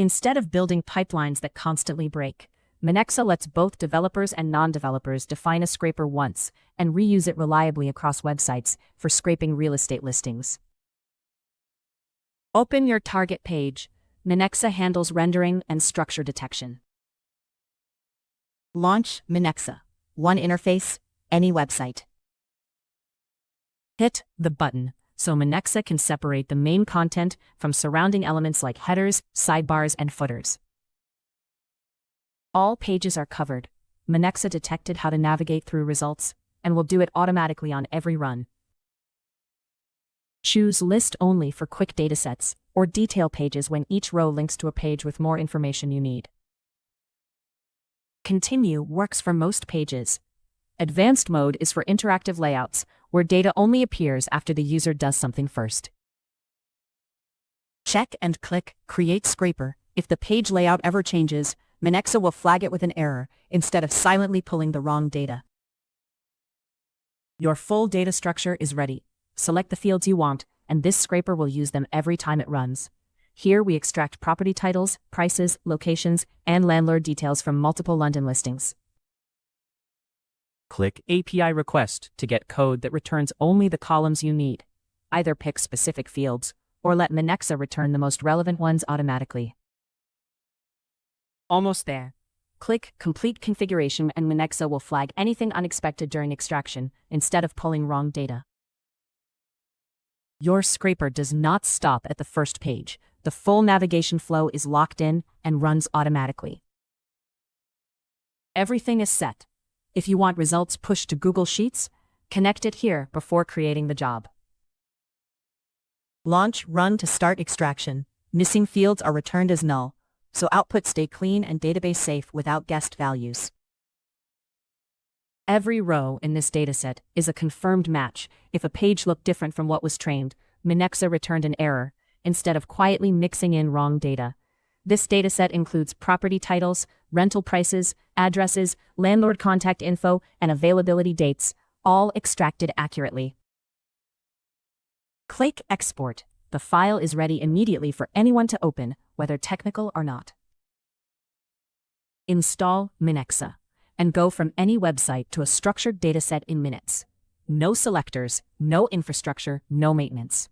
Instead of building pipelines that constantly break, Minexa lets both developers and non-developers define a scraper once and reuse it reliably across websites for scraping real estate listings. Open your target page. Minexa handles rendering and structure detection. Launch Minexa. One interface, any website. Hit the button so Minexa can separate the main content from surrounding elements like headers, sidebars, and footers. All pages are covered. Minexa detected how to navigate through results and will do it automatically on every run. Choose List Only for quick datasets or detail pages when each row links to a page with more information you need. Continue works for most pages. Advanced mode is for interactive layouts, where data only appears after the user does something first. Check and click Create Scraper. If the page layout ever changes, Minexa will flag it with an error instead of silently pulling the wrong data. Your full data structure is ready. Select the fields you want, and this scraper will use them every time it runs. Here we extract property titles, prices, locations, and landlord details from multiple London listings. Click API Request to get code that returns only the columns you need. Either pick specific fields, or let Minexa return the most relevant ones automatically. Almost there. Click Complete Configuration and Minexa will flag anything unexpected during extraction, instead of pulling wrong data. Your scraper does not stop at the first page. The full navigation flow is locked in and runs automatically. Everything is set. If you want results pushed to Google Sheets, connect it here before creating the job. Launch Run to start extraction. Missing fields are returned as null, so output stay clean and database safe without guessed values. Every row in this dataset is a confirmed match. If a page looked different from what was trained, Minexa returned an error, instead of quietly mixing in wrong data. This dataset includes property titles, rental prices, addresses, landlord contact info, and availability dates, all extracted accurately. Click Export. The file is ready immediately for anyone to open, whether technical or not. Install Minexa and go from any website to a structured dataset in minutes. No selectors, no infrastructure, no maintenance.